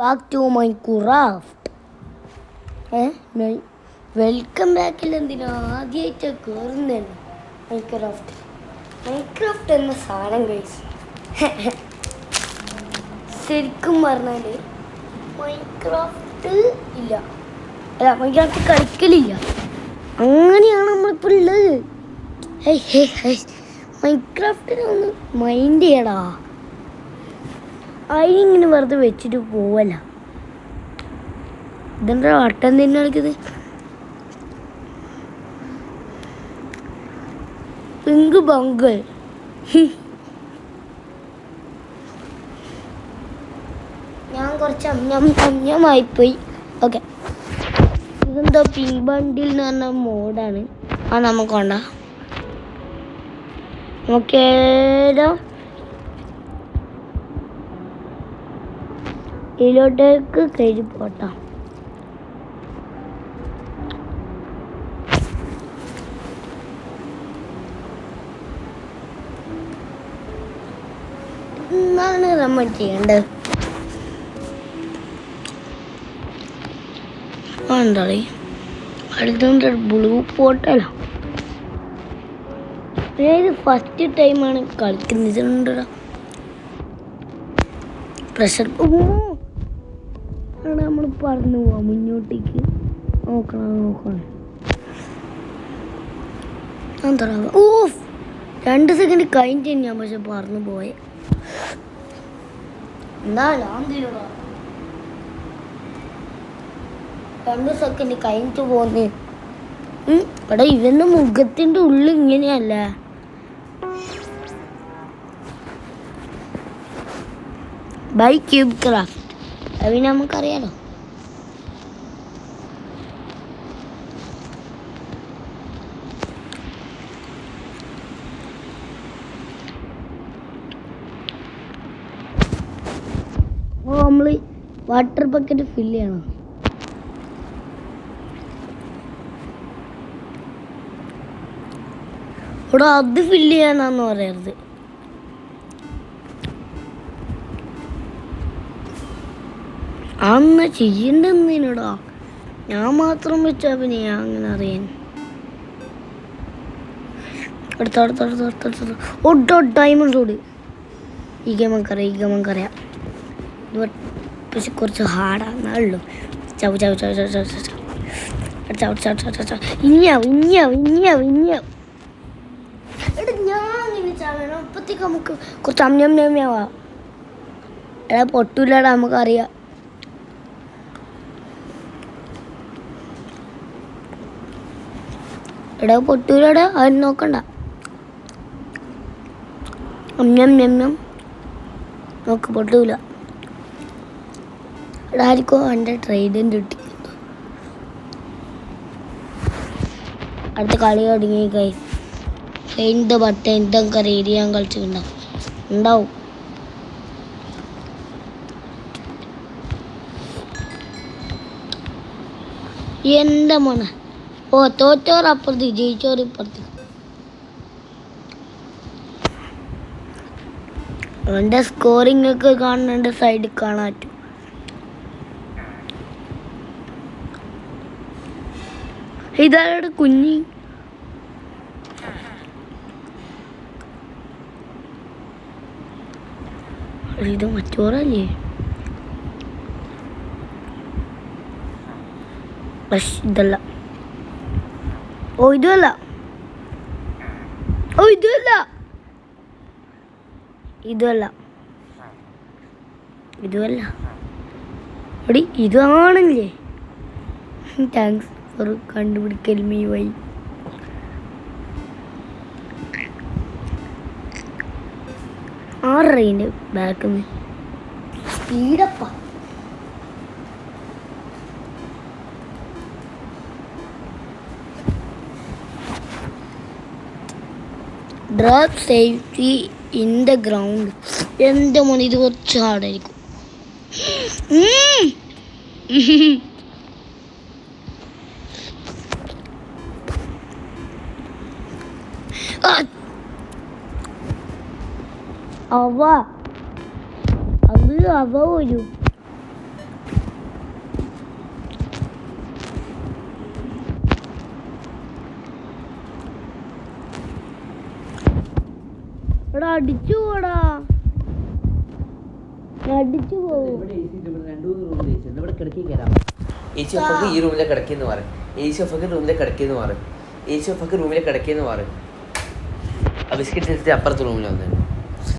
Back to Minecraft. Welcome ബാക്കിൽ എന്തിനാ ആദ്യമായിട്ട് കയറുന്നതാണ് മൈൻക്രാഫ്റ്റ് എന്ന സാധനം കഴിച്ച് ശരിക്കും പറഞ്ഞാൽ മൈൻക്രാഫ്റ്റ് ഇല്ല, അല്ല മൈൻക്രാഫ്റ്റ് കളിക്കലില്ല, അങ്ങനെയാണ് നമ്മളിപ്പോൾ ഉള്ളത്. മൈൻക്രാഫ്റ്റിനെ ഒന്ന് മൈൻഡ് ചെയ്യടാ, അതിനിങ്ങനെ വെറുതെ വെച്ചിട്ട് പോവല്ല. ഇതെന്താ വട്ടം തന്നെ കളിക്കുന്നത്? പിങ്ക് ബംഗിൾ ഞാൻ കുറച്ച് അഞ്ഞമായിപ്പോയി. ഓക്കെ, ഇതെന്തോ പിങ്ക് ബണ്ടിൽ എന്ന് പറഞ്ഞ മോഡാണ്. ആ നമുക്ക് വേണ്ട, നമുക്കേതോ ഇതിലോട്ടേക്ക് കയറി പോട്ടാം. എന്താണ് നമ്മൾ ചെയ്യേണ്ടത്? എന്താ അടുത്ത ബ്ലൂ പോട്ടല്ലോ. ഇത് ഫസ്റ്റ് ടൈമാണ് കളിക്കുന്നത്. പ്രഷർ നമ്മൾ പറന്നു പോവാം മുന്നോട്ടേക്ക്. നോക്കണം എന്താ 2 സെക്കൻഡ് കഴിഞ്ഞിട്ട് ഞാൻ പക്ഷെ പറന്നു പോയെ. എന്നാലും 2 സെക്കൻഡ് കഴിഞ്ഞിട്ട് പോന്ന്. എടാ ഇവന്റെ മുഖത്തിന്റെ ഉള്ളിൽ ഇങ്ങനെയല്ല. ബൈ ക്യൂബ് ക്രാഫ്റ്റ്, അത് നമുക്കറിയാലോ. നമ്മൾ വാട്ടർ ബക്കറ്റ് ഫില്ല് ചെയ്യണം. ഇവിടെ അത് ഫില്ല് ചെയ്യാനാന്ന് പറയരുത്. അന്ന് ചെയ്യണ്ടെന്നതിനോടാ ഞാൻ മാത്രം വെച്ചാ പിന്നെ ഞാൻ അങ്ങനെ അറിയാൻ. അടുത്ത ഡയമണ്ട് റോഡ്. ഈ ഗെയിം നമുക്കറിയാം. പക്ഷെ കുറച്ച് ഹാർഡാണല്ലോ. ഞാൻ ഇപ്പത്തേക്ക് നമുക്ക് കുറച്ച് അമ്യാവാ. എടാ പൊട്ടൂലടാ, നമുക്കറിയാം. എടാ പൊട്ടൂലടാ, അത് നോക്കണ്ട. നോക്ക് പൊട്ടൂല. എടാ ആർക്കോ എൻ്റെ ട്രൈഡൻ്റ് കിട്ടിക്കുന്നു. അടുത്ത കളി തുടങ്ങി. എന്ത് ബട്ട എന്തൊക്കെ റേഡി ഞാൻ കളിച്ചിട്ടുണ്ടാവും. എന്താ മോനെ? തോറ്റോറപ്പുറത്ത് ജയിച്ചോറിപ്പുറത്ത്. എൻ്റെ സ്കോറിംഗ് ഒക്കെ കാണുന്നുണ്ട്, സൈഡിൽ കാണാൻ പറ്റും. ഇതാരുടെ കുഞ്ഞി? ഇത് മറ്റോറല്ലേ? ഇതല്ല. ഇതുമല്ല. എടി ഇതാണല്ലേ. താങ്ക്സ് ഫോർ കണ്ടുപിടിക്കൽ മീ വൈ. ആറേൻ്റെ ബാക്കിൽ നിന്ന് സ്പീഡപ്പാ. Drop safety in the ground. എൻ്റെ മോനെ ഇത് കുറച്ച് ഹാർഡായിരിക്കും. അവ ഒരു എടാ അടിച്ചു പോടാ, അടിച്ചു പോകും. ഇവിടെ കിടക്കി കയറാം. ഏച്ചി ഒഫക്ക് ഈ റൂമിലെ കിടക്കിയെന്ന് പറയും. ഏച്ചി ഒഫക്ക് റൂമിലെ കിടക്കിയെന്ന് പറയും. ഏച്ചി ഒഫക്ക് റൂമിലെ കിടക്കിയെന്ന് പറയും. ആ ബിസ്ക്കറ്റ് എടുത്തിട്ട് അപ്പുറത്തെ റൂമിൽ വന്നു.